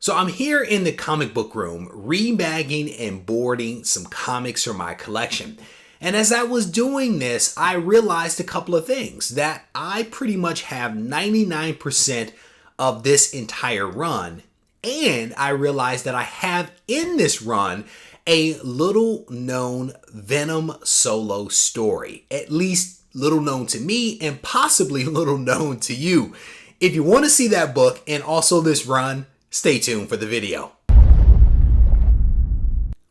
So I'm here in the comic book room, rebagging and boarding some comics from my collection. And as I was doing this, I realized a couple of things. That I pretty much have 99% of this entire run. And I realized that I have in this run a little known Venom solo story. At least little known to me and possibly little known to you. If you want to see that book and also this run, stay tuned for the video.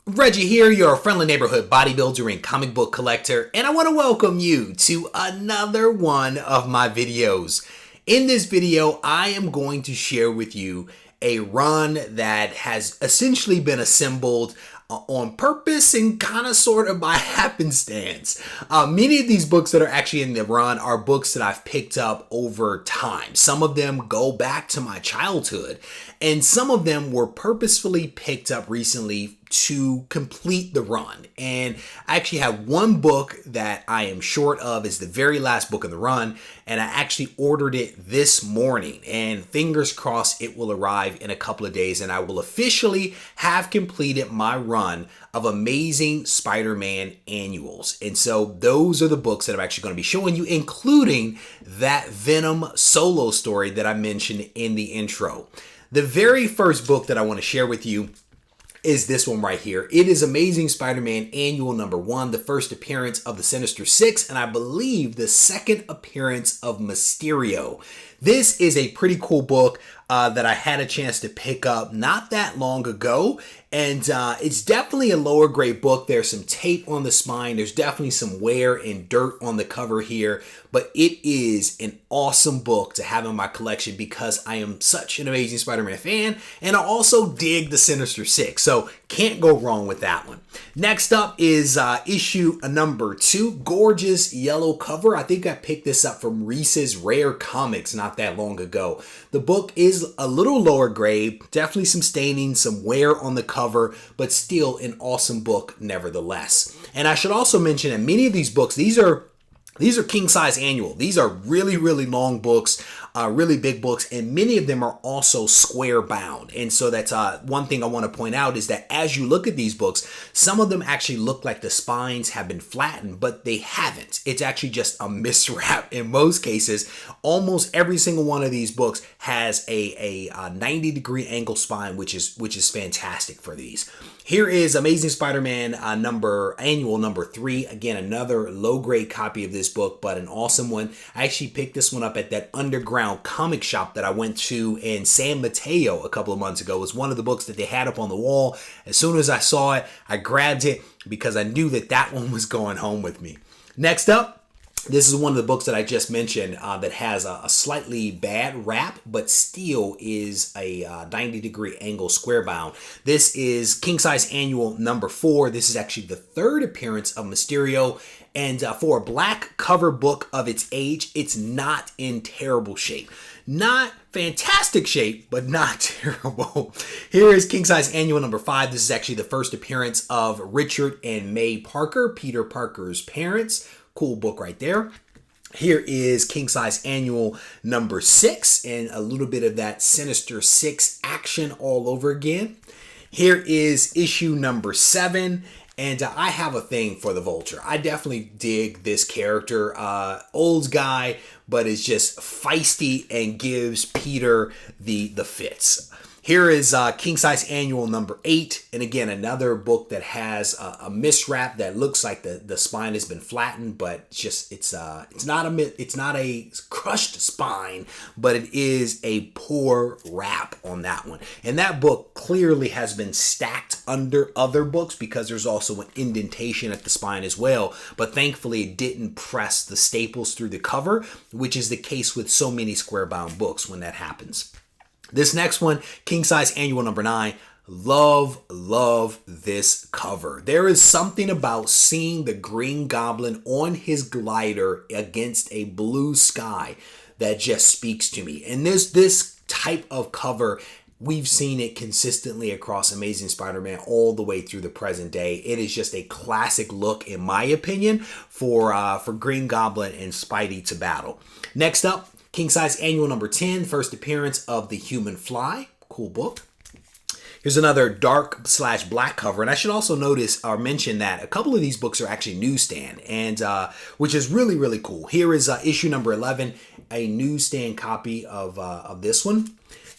Reggie here, your friendly neighborhood bodybuilder and comic book collector, and I want to welcome you to another one of my videos. In this video, I am going to share with you a run that has essentially been assembled on purpose and kind of sort of by happenstance. Many of these books that are actually in the run are books that I've picked up over time. Some of them go back to my childhood, and some of them were purposefully picked up recently to complete the run. And I actually have one book that I am short of. Is the very last book in the run, and I actually ordered it this morning, and fingers crossed it will arrive in a couple of days and I will officially have completed my run of Amazing Spider-Man annuals. And so those are the books that I'm actually going to be showing you, including that Venom solo story that I mentioned in the intro. The very first book that I want to share with you is this one right here. It is Amazing Spider-Man Annual number 1, the first appearance of the Sinister Six, and I believe the second appearance of Mysterio. This is a pretty cool book that I had a chance to pick up not that long ago, and it's definitely a lower grade book. There's some tape on the spine. There's definitely some wear and dirt on the cover here, but it is an awesome book to have in my collection because I am such an Amazing Spider-Man fan, and I also dig the Sinister Six, so can't go wrong with that one. Next up is issue number 2, gorgeous yellow cover. I think I picked this up from Reese's Rare Comics not that long ago. The book is a little lower grade, definitely some staining, some wear on the cover, but still an awesome book nevertheless. And I should also mention that many of these books, these are king size annual. These are really, really long books, really big books, and many of them are also square bound. And so that's one thing I want to point out is that as you look at these books, some of them actually look like the spines have been flattened, but they haven't. It's actually just a miswrap in most cases. Almost every single one of these books has a 90-degree angle spine, which is fantastic for these. Here is Amazing Spider-Man annual number 3. Again, another low-grade copy of this book, but an awesome one. I actually picked this one up at that underground comic shop that I went to in San Mateo a couple of months ago. It was one of the books that they had up on the wall. As soon as I saw it, I grabbed it because I knew that that one was going home with me. Next up, this is one of the books that I just mentioned that has a slightly bad wrap, but still is a 90-degree angle square bound. This is King Size Annual number 4. This is actually the third appearance of Mysterio. And for a black cover book of its age, it's not in terrible shape. Not fantastic shape, but not terrible. Here is King Size Annual number 5. This is actually the first appearance of Richard and May Parker, Peter Parker's parents. Cool book right there. Here is King Size Annual number 6 and a little bit of that Sinister Six action all over again. Here is issue number 7. And I have a thing for the Vulture. I definitely dig this character. Old guy, but is just feisty and gives Peter the fits. Here is King Size Annual number 8, and again another book that has a miswrap that looks like the spine has been flattened, but it's not a crushed spine, but it is a poor wrap on that one. And that book clearly has been stacked under other books because there's also an indentation at the spine as well. But thankfully, it didn't press the staples through the cover, which is the case with so many square bound books when that happens. This next one, King Size Annual number 9, love this cover. There is something about seeing the Green Goblin on his glider against a blue sky that just speaks to me. And this type of cover, we've seen it consistently across Amazing Spider-Man all the way through the present day. It is just a classic look, in my opinion, for Green Goblin and Spidey to battle. Next up, King Size Annual number 10, first appearance of the Human Fly. Cool book. Here's another dark / black cover, and I should also notice or mention that a couple of these books are actually newsstand, and which is really, really cool. Here is issue number 11, a newsstand copy of this one.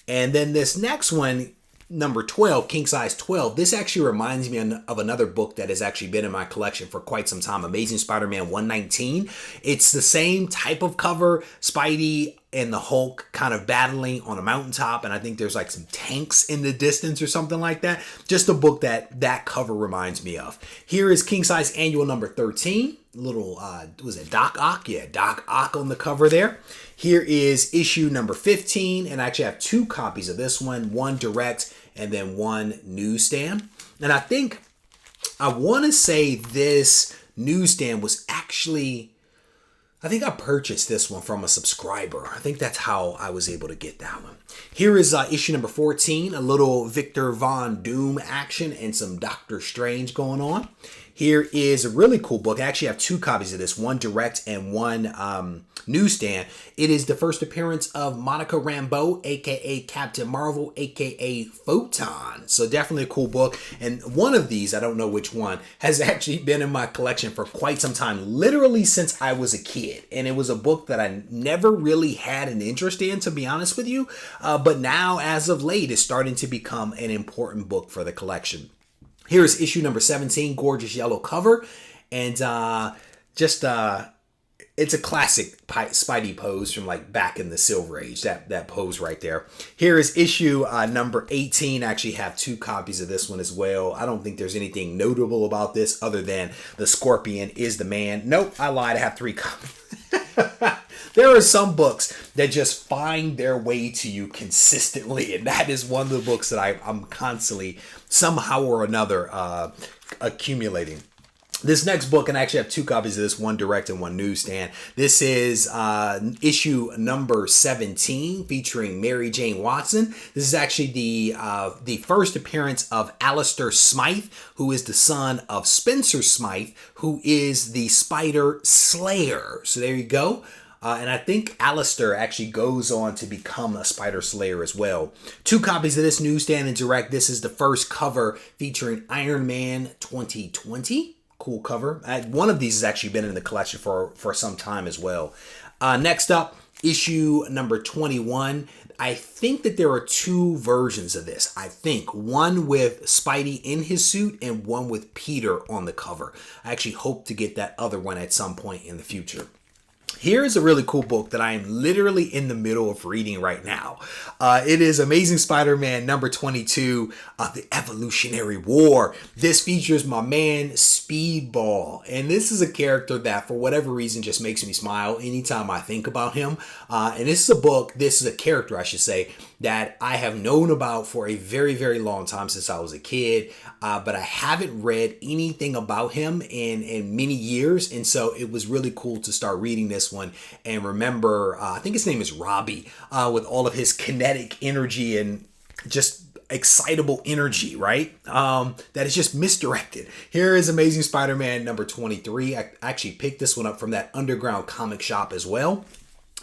And then this next one, number 12, King Size 12, this actually reminds me of another book that has actually been in my collection for quite some time, Amazing Spider-Man 119. It's the same type of cover, Spidey and the Hulk kind of battling on a mountaintop, and I think there's like some tanks in the distance or something like that. Just a book that cover reminds me of. Here is King Size Annual number 13. Little, was it Doc Ock? Yeah, Doc Ock on the cover there. Here is issue number 15, and I actually have 2 copies of this one direct and then one newsstand. And I think, I want to say this newsstand was actually, I think I purchased this one from a subscriber. I think that's how I was able to get that one. Here is issue number 14, a little Victor Von Doom action and some Doctor Strange going on. Here is a really cool book. I actually have 2 copies of this, one direct and one newsstand. It is the first appearance of Monica Rambeau, aka Captain Marvel, aka Photon. So definitely a cool book. And one of these, I don't know which one, has actually been in my collection for quite some time, literally since I was a kid. And it was a book that I never really had an interest in, to be honest with you. But now, as of late, is starting to become an important book for the collection. Here is issue number 17, gorgeous yellow cover, and it's a classic Spidey pose from like back in the Silver Age, that pose right there. Here is issue number 18. I actually have 2 copies of this one as well. I don't think there's anything notable about this other than the Scorpion is the man. Nope, I lied. I have 3 copies. There are some books that just find their way to you consistently, and that is one of the books that I'm constantly, somehow or another, accumulating. This next book, and I actually have 2 copies of this, one direct and one newsstand. This is issue number 17, featuring Mary Jane Watson. This is actually the first appearance of Alistair Smythe, who is the son of Spencer Smythe, who is the Spider Slayer. So there you go. And I think Alistair actually goes on to become a Spider Slayer as well. 2 copies of this newsstand and direct. This is the first cover featuring Iron Man 2020. Cool cover. One of these has actually been in the collection for some time as well. Next up, issue number 21. I think that there are 2 versions of this. I think one with Spidey in his suit and one with Peter on the cover. I actually hope to get that other one at some point in the future. Here is a really cool book that I am literally in the middle of reading right now. It is Amazing Spider-Man number 22, The Evolutionary War. This features my man Speedball. And this is a character that, for whatever reason, just makes me smile anytime I think about him. And this is a character, I should say, that I have known about for a very, very long time, since I was a kid. But I haven't read anything about him in many years. And so it was really cool to start reading this one and remember, I think his name is Robbie, with all of his kinetic energy and just excitable energy, right? That is just misdirected. Here is Amazing Spider-Man number 23. I actually picked this one up from that underground comic shop as well.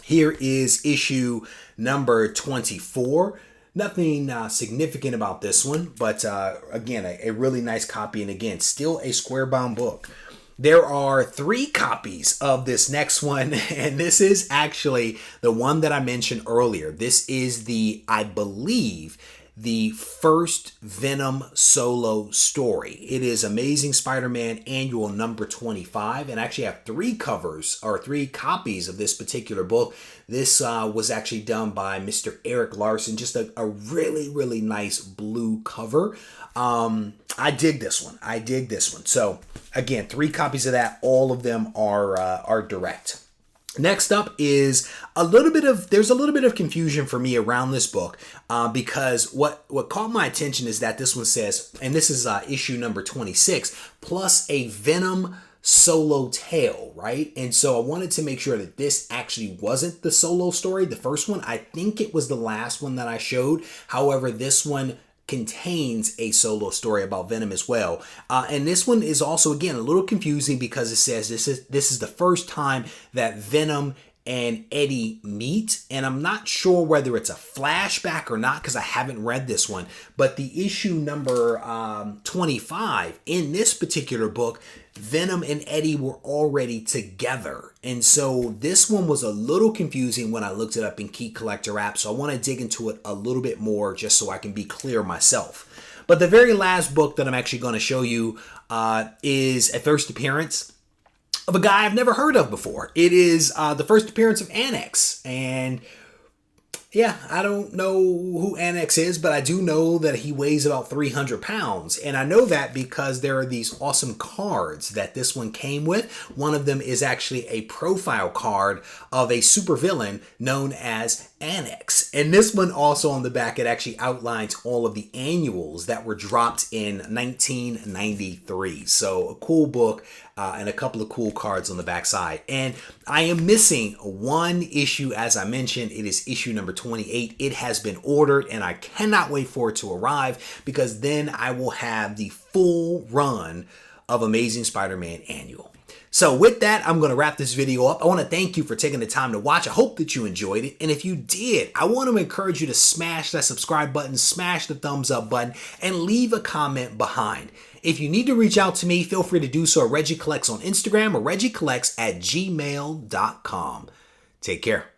Here is issue number 24. Nothing significant about this one, but again, a really nice copy, and again, still a square-bound book. There are 3 copies of this next one, and this is actually the one that I mentioned earlier. This is I believe, the first Venom solo story. It is Amazing Spider-Man Annual number 25, and I actually have 3 copies of this particular book. This was actually done by Mr. Eric Larson. Just a really, really nice blue cover. I dig this one. So again, 3 copies of that. All of them are direct. Next up is there's a little bit of confusion for me around this book, because what caught my attention is that this one says, and this is issue number 26, plus a Venom solo tale, right? And so I wanted to make sure that this actually wasn't the solo story. The first one, I think it was the last one that I showed. However, this one contains a solo story about Venom as well. And this one is also, again, a little confusing because it says this is the first time that Venom and Eddie meet, and I'm not sure whether it's a flashback or not because I haven't read this one, but the issue number 25 in this particular book, Venom and Eddie were already together. And so this one was a little confusing when I looked it up in Key Collector app, so I want to dig into it a little bit more just so I can be clear myself. But the very last book that I'm actually going to show you is a first appearance of a guy I've never heard of before. It is the first appearance of Annex. And yeah, I don't know who Annex is, but I do know that he weighs about 300 pounds. And I know that because there are these awesome cards that this one came with. One of them is actually a profile card of a supervillain known as Annex. And this one also on the back, it actually outlines all of the annuals that were dropped in 1993. So a cool book and a couple of cool cards on the back side. And I am missing one issue, as I mentioned. It is issue number 28. It has been ordered and I cannot wait for it to arrive because then I will have the full run of Amazing Spider-Man Annual. So with that, I'm going to wrap this video up. I want to thank you for taking the time to watch. I hope that you enjoyed it. And if you did, I want to encourage you to smash that subscribe button, smash the thumbs up button, and leave a comment behind. If you need to reach out to me, feel free to do so at RegieCollects on Instagram or RegieCollects@gmail.com. Take care.